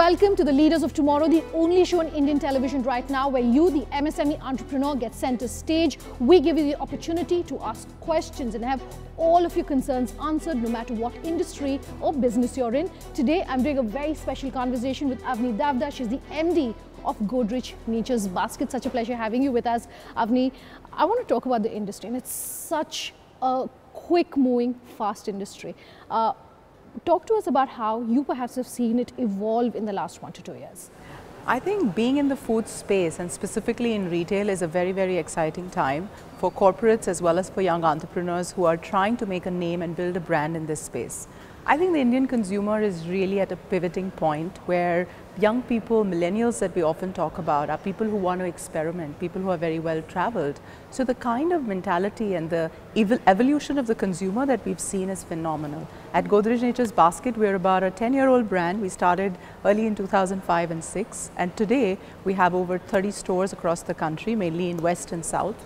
Welcome to the Leaders of Tomorrow, the only show on Indian television right now where you, the MSME entrepreneur, get center stage. We give you the opportunity to ask questions and have all of your concerns answered, no matter what industry or business you're in. Today, I'm doing a very special conversation with Avni Davda. She's the MD of Godrej Nature's Basket. Such a pleasure having you with us, Avni. I want to talk about the industry, and it's such a quick-moving, fast industry. Talk to us about how you perhaps have seen it evolve in the last 1 to 2 years. I think being in the food space and specifically in retail is a very, very exciting time for corporates as well as for young entrepreneurs who are trying to make a name and build a brand in this space. I think the Indian consumer is really at a pivoting point where young people, millennials that we often talk about, are people who want to experiment, people who are very well traveled. So the kind of mentality and the evolution of the consumer that we've seen is phenomenal. At Godrej Nature's Basket, we're about a 10-year-old brand. We started early in 2005 and 6, and today we have over 30 stores across the country, mainly in West and South.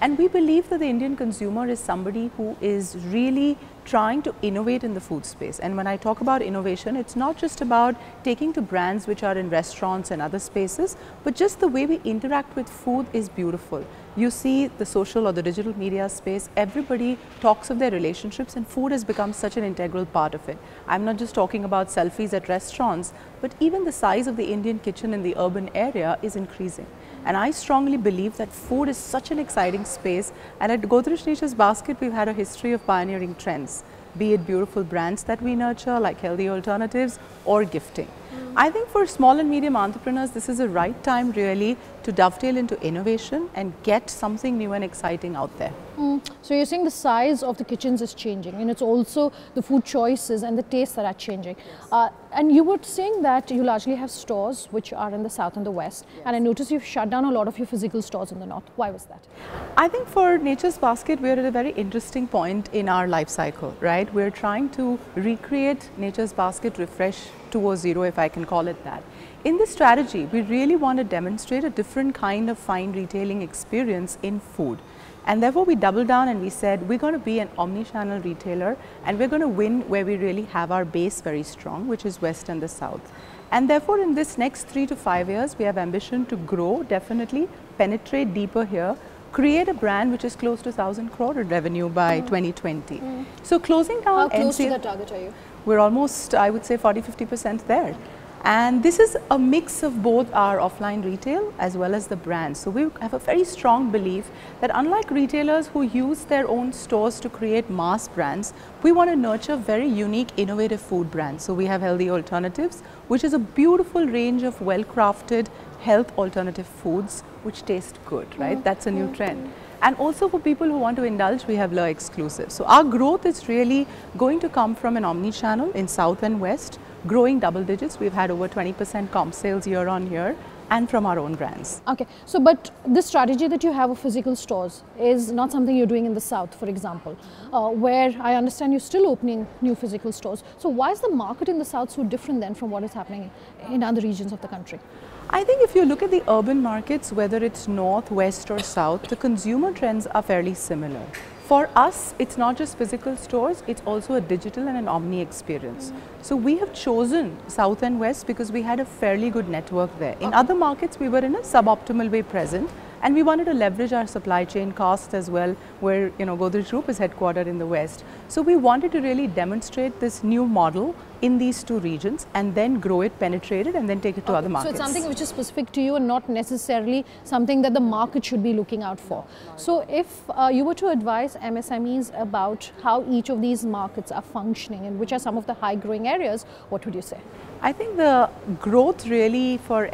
And we believe that the Indian consumer is somebody who is really trying to innovate in the food space. And when I talk about innovation, it's not just about taking to brands which are in restaurants and other spaces, but just the way we interact with food is beautiful. You see the social or the digital media space, everybody talks of their relationships, and food has become such an integral part of it. I'm not just talking about selfies at restaurants, but even the size of the Indian kitchen in the urban area is increasing. And I strongly believe that food is such an exciting space, and at Godrej Nature's Basket we've had a history of pioneering trends, be it beautiful brands that we nurture like healthy alternatives or gifting. I think for small and medium entrepreneurs, this is the right time really to dovetail into innovation and get something new and exciting out there. So you're saying the size of the kitchens is changing, and it's also the food choices and the tastes that are changing. And you were saying that you largely have stores which are in the south and the west, and I noticed you've shut down a lot of your physical stores in the north. Why was that? I think for Nature's Basket, we're at a very interesting point in our life cycle, right? We're trying to recreate Nature's Basket Refresh 2.0, if I can call it that. In this strategy, we really want to demonstrate a different kind of fine retailing experience in food. And therefore, we doubled down and we said, we're going to be an omni-channel retailer, and we're going to win where we really have our base very strong, which is West and the South. And therefore, in this next 3 to 5 years, we have ambition to grow, definitely penetrate deeper here, create a brand which is close to 1,000 crore in revenue by 2020. So closing down. How close to that target are you? We're almost, I would say, 40–50% there. And this is a mix of both our offline retail as well as the brands. So we have a very strong belief that unlike retailers who use their own stores to create mass brands, we want to nurture very unique, innovative food brands. So we have Healthy Alternatives, which is a beautiful range of well-crafted health alternative foods which taste good, right? That's a new trend. And also for people who want to indulge, we have Lure Exclusive. So our growth is really going to come from an omni-channel in South and West, growing double digits. We've had over 20% comp sales year on year, and from our own brands. Okay, so but this strategy that you have of physical stores is not something you're doing in the south, for example, where I understand you're still opening new physical stores. So why is the market in the south so different then from what is happening in other regions of the country? I think if you look at the urban markets, whether it's north, west or south, the consumer trends are fairly similar. For us, it's not just physical stores, it's also a digital and an omni experience. So we have chosen South and West because we had a fairly good network there. In other markets, we were in a suboptimal way present, and we wanted to leverage our supply chain costs as well, where Godrej Group is headquartered in the West. So we wanted to really demonstrate this new model in these two regions and then grow it, penetrate it, and then take it to other markets. So it's something which is specific to you and not necessarily something that the market should be looking out for. So if you were to advise MSMEs about how each of these markets are functioning and which are some of the high growing areas, what would you say? I think the growth really for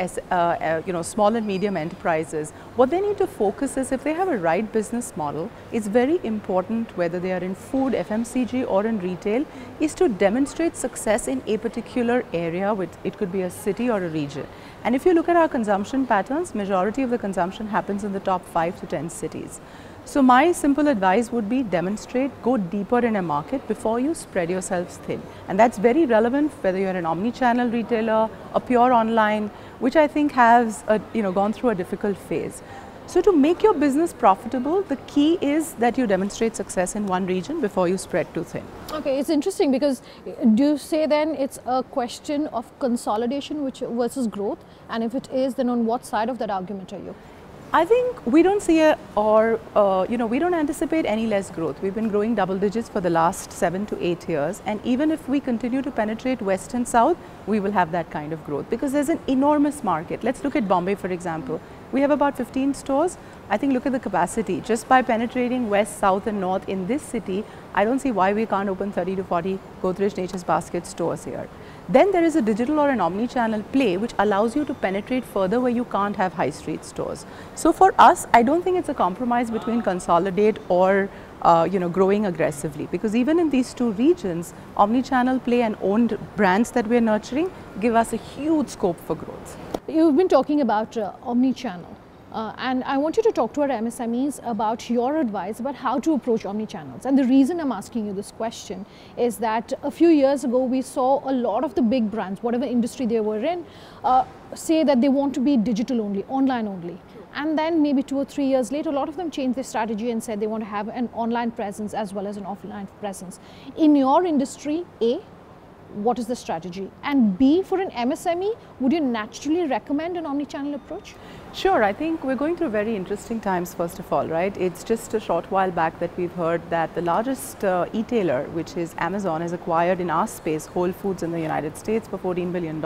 small and medium enterprises, what they need to focus is if they have a right business model, it's very important whether they are in food, FMCG or in retail, is to demonstrate success in a particular area. It could be a city or a region. And if you look at our consumption patterns, majority of the consumption happens in the top 5 to 10 cities. So my simple advice would be demonstrate, go deeper in a market before you spread yourselves thin. And that's very relevant whether you're an omni-channel retailer, a pure online, which I think has gone through a difficult phase. So to make your business profitable, the key is that you demonstrate success in one region before you spread too thin. Okay, it's interesting because do you say then it's a question of consolidation versus growth? And if it is, then on what side of that argument are you? I think we don't see we don't anticipate any less growth. We've been growing double digits for the last 7 to 8 years, and even if we continue to penetrate West and South, we will have that kind of growth because there's an enormous market. Let's look at Bombay, for example. We have about 15 stores. I think look at the capacity. Just by penetrating West, South and North in this city, I don't see why we can't open 30 to 40 Godrej Nature's Basket stores here. Then there is a digital or an omni-channel play which allows you to penetrate further where you can't have high street stores. So for us, I don't think it's a compromise between consolidate or growing aggressively, because even in these two regions, omni-channel play and owned brands that we're nurturing give us a huge scope for growth. You've been talking about omni-channel. And I want you to talk to our MSMEs about your advice about how to approach omni-channels. And the reason I'm asking you this question is that a few years ago, we saw a lot of the big brands, whatever industry they were in, say that they want to be digital only, online only. And then maybe 2 or 3 years later, a lot of them changed their strategy and said they want to have an online presence as well as an offline presence. In your industry, A, what is the strategy? And B, for an MSME, would you naturally recommend an omni-channel approach? Sure, I think we're going through very interesting times, first of all, right? It's just a short while back that we've heard that the largest e-tailer, which is Amazon, has acquired in our space Whole Foods in the United States for $14 billion.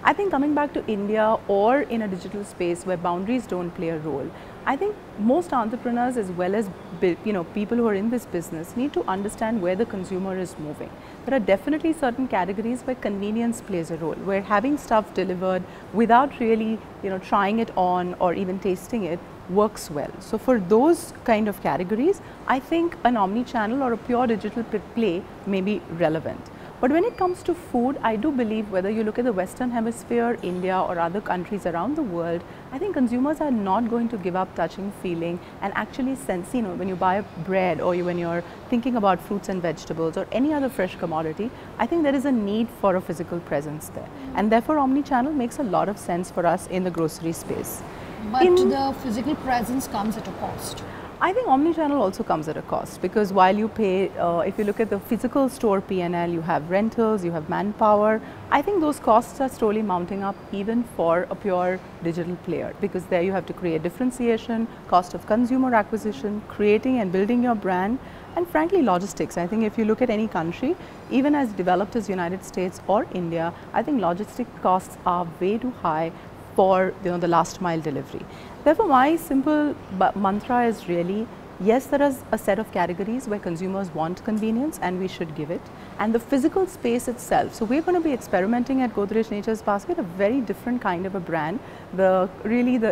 I think coming back to India or in a digital space where boundaries don't play a role, I think most entrepreneurs as well as people who are in this business need to understand where the consumer is moving. There are definitely certain categories where convenience plays a role, where having stuff delivered without really trying it on or even tasting it works well. So for those kind of categories, I think an omni-channel or a pure digital play may be relevant. But when it comes to food, I do believe whether you look at the Western Hemisphere, India or other countries around the world, I think consumers are not going to give up touching, feeling and actually sense, when you buy bread or when you're thinking about fruits and vegetables or any other fresh commodity, I think there is a need for a physical presence there. And therefore, omni-channel makes a lot of sense for us in the grocery space. But the physical presence comes at a cost. I think omni-channel also comes at a cost, because while you pay, if you look at the physical store P&L, you have rentals, you have manpower. I think those costs are slowly mounting up even for a pure digital player, because there you have to create differentiation, cost of consumer acquisition, creating and building your brand, and frankly logistics. I think if you look at any country, even as developed as United States or India, I think logistic costs are way too high for the last mile delivery. Therefore, my simple mantra is really, yes, there is a set of categories where consumers want convenience and we should give it, and the physical space itself. So we're going to be experimenting at Godrej Nature's Basket, a very different kind of a brand. The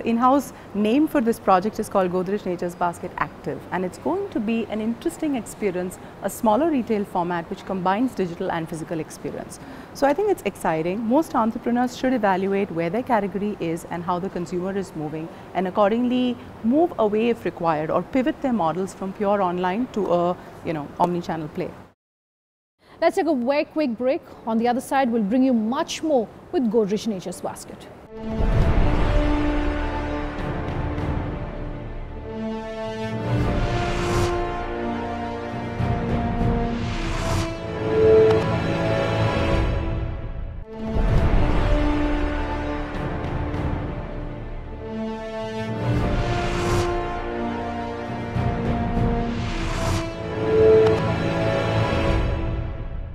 in-house name for this project is called Godrej Nature's Basket Active, and it's going to be an interesting experience, a smaller retail format which combines digital and physical experience. So I think it's exciting. Most entrepreneurs should evaluate where their category is and how the consumer is moving, and accordingly move away if required or pivot their models from pure online to a omni-channel play. Let's take a very quick break. On the other side, we'll bring you much more with Godrej Nature's Basket.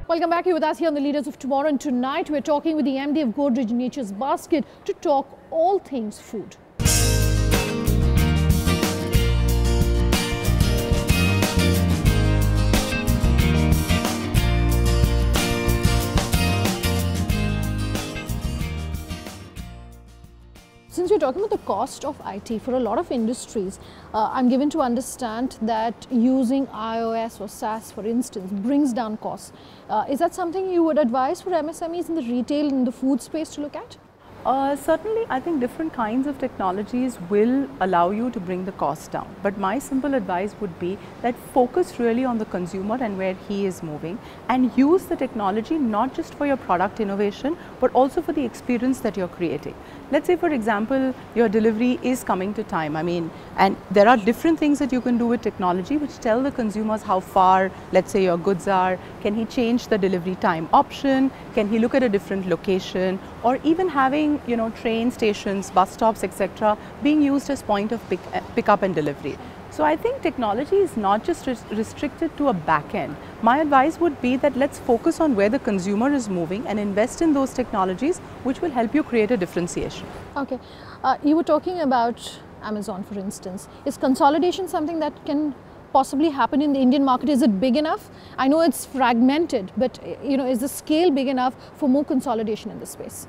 Welcome back. You're with us here on the Leaders of Tomorrow, and tonight we're talking with the MD of Godrej Nature's Basket to talk all things food. Since we're talking about the cost of IT for a lot of industries, I'm given to understand that using iOS or SaaS, for instance, brings down costs. Is that something you would advise for MSMEs in the retail and the food space to look at? Certainly, I think different kinds of technologies will allow you to bring the cost down. But my simple advice would be that focus really on the consumer and where he is moving, and use the technology not just for your product innovation, but also for the experience that you're creating. Let's say, for example, your delivery is coming to time. And there are different things that you can do with technology which tell the consumers how far, let's say, your goods are. Can he change the delivery time option? Can he look at a different location? Or even having, train stations, bus stops, etc., being used as point of pick-up and delivery. So I think technology is not just restricted to a back end. My advice would be that let's focus on where the consumer is moving and invest in those technologies which will help you create a differentiation. Okay, you were talking about Amazon, for instance. Is consolidation something that can possibly happen in the Indian market? Is it big enough? I know it's fragmented, but is the scale big enough for more consolidation in this space?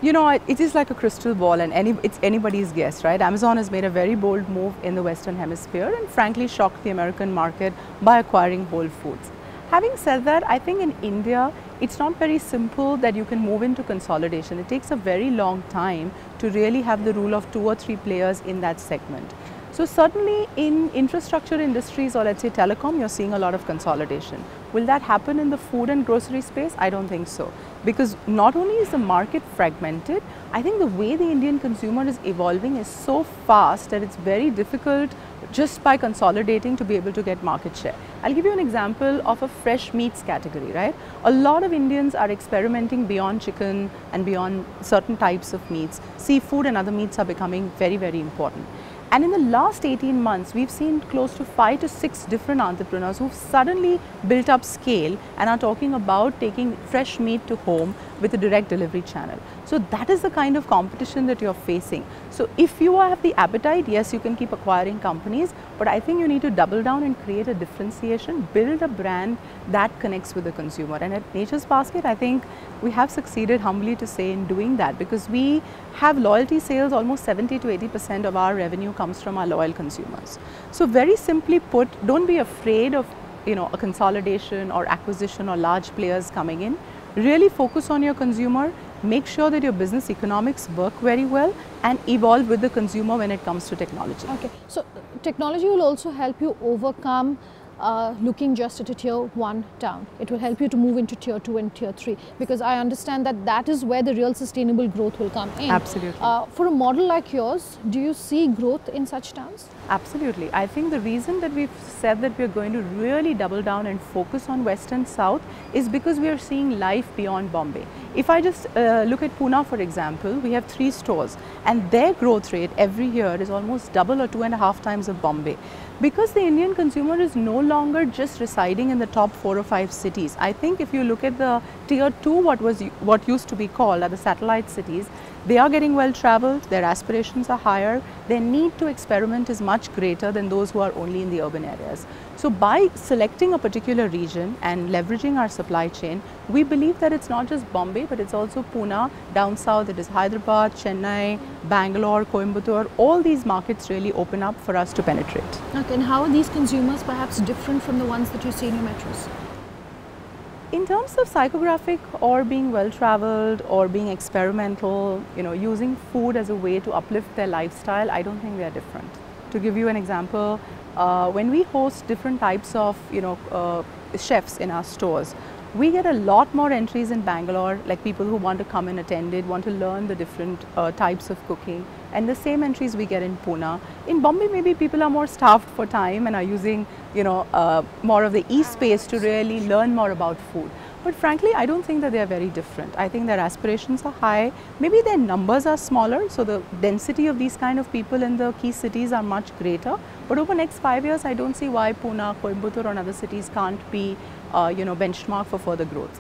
It is like a crystal ball, and it's anybody's guess, right? Amazon has made a very bold move in the Western Hemisphere and frankly shocked the American market by acquiring Whole Foods. Having said that, I think in India, it's not very simple that you can move into consolidation. It takes a very long time to really have the rule of 2 or 3 players in that segment. So certainly in infrastructure industries, or let's say telecom, you're seeing a lot of consolidation. Will that happen in the food and grocery space? I don't think so. Because not only is the market fragmented, I think the way the Indian consumer is evolving is so fast that it's very difficult just by consolidating to be able to get market share. I'll give you an example of a fresh meats category, right? A lot of Indians are experimenting beyond chicken and beyond certain types of meats. Seafood and other meats are becoming very, very important. And in the last 18 months, we've seen close to 5 to 6 different entrepreneurs who've suddenly built up scale and are talking about taking fresh meat to home with a direct delivery channel. So that is the kind of competition that you're facing. So if you have the appetite, yes, you can keep acquiring companies, but I think you need to double down and create a differentiation, build a brand that connects with the consumer. And at Nature's Basket, I think we have succeeded, humbly to say, in doing that, because we have loyalty sales. Almost 70 to 80% of our revenue comes from our loyal consumers. So very simply put, don't be afraid of a consolidation or acquisition or large players coming in. Really focus on your consumer, make sure that your business economics work very well, and evolve with the consumer when it comes to technology. Okay, so technology will also help you overcome looking just at a tier 1 town. It will help you to move into tier 2 and tier 3, because I understand that that is where the real sustainable growth will come in. Absolutely. For a model like yours, do you see growth in such towns? Absolutely. I think the reason that we've said that we're going to really double down and focus on West and South is because we are seeing life beyond Bombay. If I just look at Pune, for example, we have 3 stores, and their growth rate every year is almost double or 2.5 times of Bombay. Because the Indian consumer is no longer just residing in the top 4 or 5 cities. I think if you look at the tier 2, what used to be called the satellite cities, they are getting well traveled, their aspirations are higher, their need to experiment is much greater than those who are only in the urban areas. So by selecting a particular region and leveraging our supply chain, we believe that it's not just Bombay, but it's also Pune, down south it is Hyderabad, Chennai, Bangalore, Coimbatore. All these markets really open up for us to penetrate. Okay, and how are these consumers perhaps different from the ones that you see in your metros? In terms of psychographic or being well traveled or being experimental, using food as a way to uplift their lifestyle, I don't think they are different. To give you an example, when we host different types of chefs in our stores, we get a lot more entries in Bangalore, like people who want to come and attend it, want to learn the different types of cooking, and the same entries we get in Pune. In Bombay, maybe people are more starved for time and are using more of the e-space to really learn more about food. But frankly, I don't think that they are very different. I think their aspirations are high. Maybe their numbers are smaller, so the density of these kind of people in the key cities are much greater. But over the next 5 years, I don't see why Pune, Coimbatore and other cities can't be benchmark for further growth.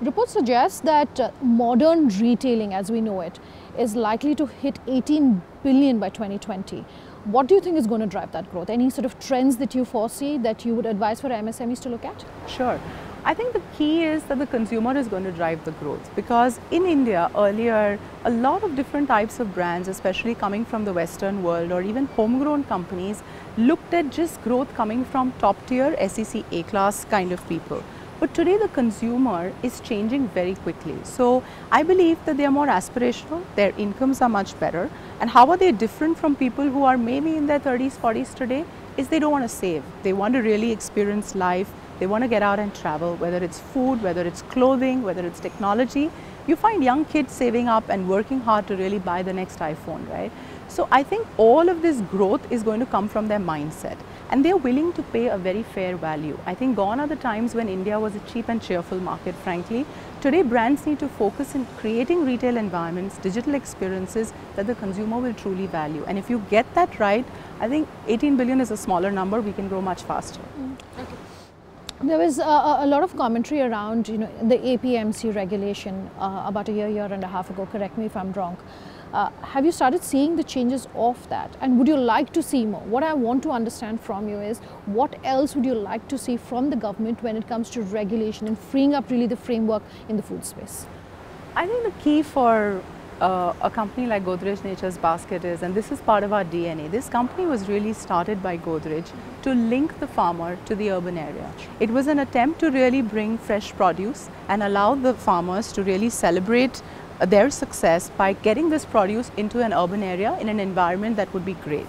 Reports suggest that modern retailing as we know it is likely to hit 18 billion by 2020. What do you think is going to drive that growth? Any sort of trends that you foresee that you would advise for MSMEs to look at? Sure. I think the key is that the consumer is going to drive the growth, because in India earlier a lot of different types of brands, especially coming from the Western world or even homegrown companies, looked at just growth coming from top tier SEC A-class kind of people. But today the consumer is changing very quickly. So I believe that they are more aspirational, their incomes are much better. And how are they different from people who are maybe in their 30s, 40s today? Is they don't want to save. They want to really experience life. They want to get out and travel, whether it's food, whether it's clothing, whether it's technology. You find young kids saving up and working hard to really buy the next iPhone, right? So I think all of this growth is going to come from their mindset, and they're willing to pay a very fair value. I think gone are the times when India was a cheap and cheerful market, frankly. Today brands need to focus in creating retail environments, digital experiences that the consumer will truly value. And if you get that right, I think 18 billion is a smaller number, we can grow much faster. Okay. There was a lot of commentary around, you know, the APMC regulation about a year and a half ago. Correct me if I'm wrong. Have you started seeing the changes of that, and would you like to see more? What I want to understand from you is, what else would you like to see from the government when it comes to regulation and freeing up really the framework in the food space? I think the key for a company like Godrej Nature's Basket is, and this is part of our DNA, this company was really started by Godrej to link the farmer to the urban area. It was an attempt to really bring fresh produce and allow the farmers to really celebrate their success by getting this produce into an urban area in an environment that would be great.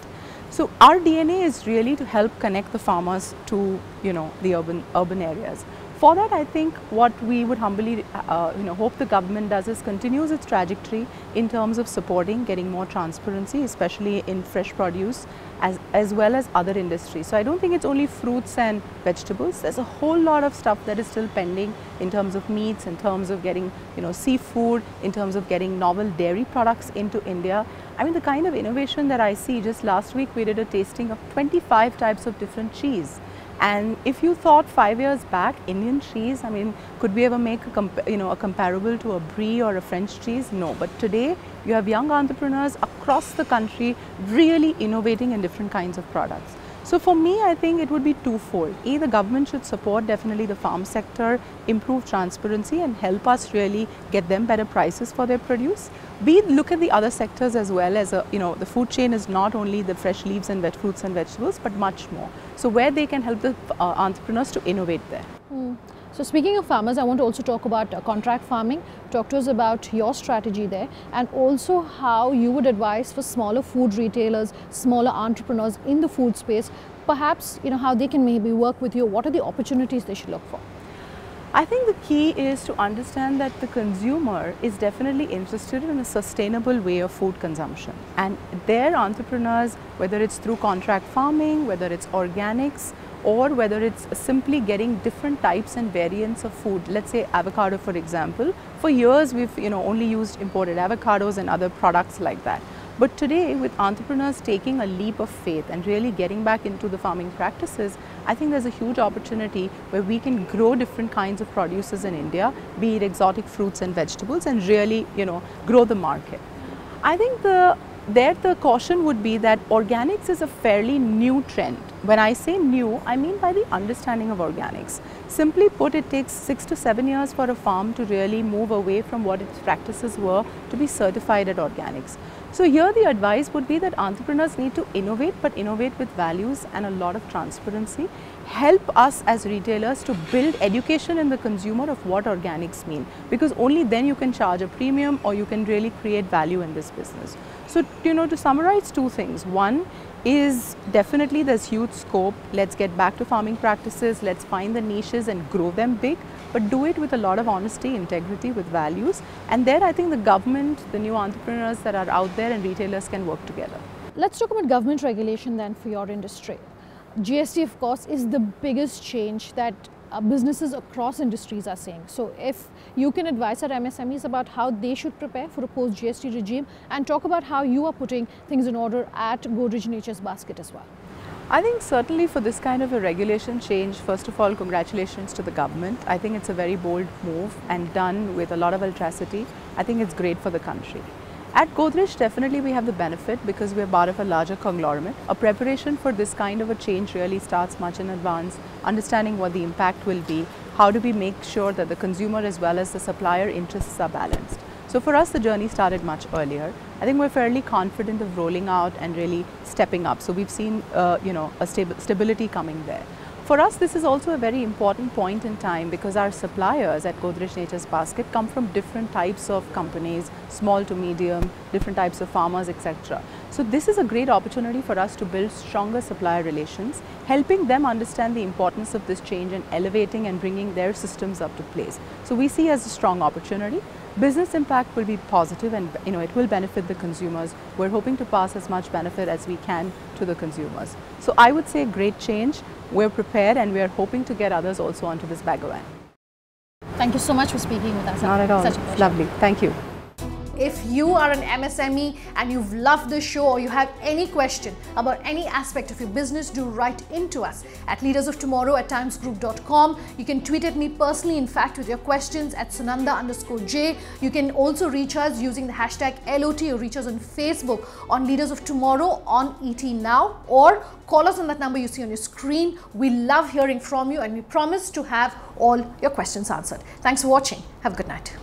So our DNA is really to help connect the farmers to, you know, the urban areas. For that, I think what we would humbly hope the government does is continues its trajectory in terms of supporting getting more transparency, especially in fresh produce as well as other industries. So I don't think it's only fruits and vegetables. There's a whole lot of stuff that is still pending in terms of meats, in terms of getting, you know, seafood, in terms of getting novel dairy products into India. I mean, the kind of innovation that I see, just last week we did a tasting of 25 types of different cheese. And if you thought 5 years back, Indian cheese, I mean, could we ever make a comparable to a brie or a French cheese? No. But today, you have young entrepreneurs across the country really innovating in different kinds of products. So for me, I think it would be twofold. A, the government should support definitely the farm sector, improve transparency and help us really get them better prices for their produce. B, look at the other sectors as well as, the food chain is not only the fresh leaves and wet fruits and vegetables, but much more. So where they can help the entrepreneurs to innovate there. So speaking of farmers, I want to also talk about contract farming. Talk to us about your strategy there, and also how you would advise for smaller food retailers, smaller entrepreneurs in the food space, perhaps, you know, how they can maybe work with you. What are the opportunities they should look for? I think the key is to understand that the consumer is definitely interested in a sustainable way of food consumption, and their entrepreneurs, whether it's through contract farming, whether it's organics, or whether it's simply getting different types and variants of food. Let's say avocado, for example. For years we've only used imported avocados and other products like that. But today, with entrepreneurs taking a leap of faith and really getting back into the farming practices, I think there's a huge opportunity where we can grow different kinds of produces in India, be it exotic fruits and vegetables, and really, grow the market. I think the caution would be that organics is a fairly new trend. When I say new, I mean by the understanding of organics. Simply put, it takes 6 to 7 years for a farm to really move away from what its practices were to be certified at organics. So here the advice would be that entrepreneurs need to innovate, but innovate with values and a lot of transparency. Help us as retailers to build education in the consumer of what organics mean, because only then you can charge a premium or you can really create value in this business. So, to summarize two things. One is definitely there's huge scope. Let's get back to farming practices. Let's find the niches and grow them big, but do it with a lot of honesty, integrity, with values. And there I think the government, the new entrepreneurs that are out there, and retailers can work together. Let's talk about government regulation then for your industry. GST, of course, is the biggest change that businesses across industries are seeing. So if you can advise our MSMEs about how they should prepare for a post-GST regime, and talk about how you are putting things in order at Godrej Nature's Basket as well. I think certainly for this kind of a regulation change, first of all, congratulations to the government. I think it's a very bold move and done with a lot of ultracity. I think it's great for the country. At Godrej, definitely we have the benefit because we are part of a larger conglomerate. A preparation for this kind of a change really starts much in advance, understanding what the impact will be, how do we make sure that the consumer as well as the supplier interests are balanced. So for us, the journey started much earlier. I think we're fairly confident of rolling out and really stepping up. So we've seen, a stability coming there. For us, this is also a very important point in time because our suppliers at Godrej Nature's Basket come from different types of companies, small to medium, different types of farmers, etc. So this is a great opportunity for us to build stronger supplier relations, helping them understand the importance of this change and elevating and bringing their systems up to place. So we see as a strong opportunity. Business impact will be positive and it will benefit the consumers. We're hoping to pass as much benefit as we can to the consumers. So I would say great change. We're prepared and we're hoping to get others also onto this bhagwan. Thank you so much for speaking with us. Not at all. Such a pleasure. Lovely. Thank you. If you are an MSME and you've loved this show or you have any question about any aspect of your business, do write into us at leadersoftomorrow@timesgroup.com. You can tweet at me personally, in fact, with your questions at Sunanda_J. You can also reach us using the hashtag LOT or reach us on Facebook on Leaders of Tomorrow on ET Now, or call us on that number you see on your screen. We love hearing from you and we promise to have all your questions answered. Thanks for watching. Have a good night.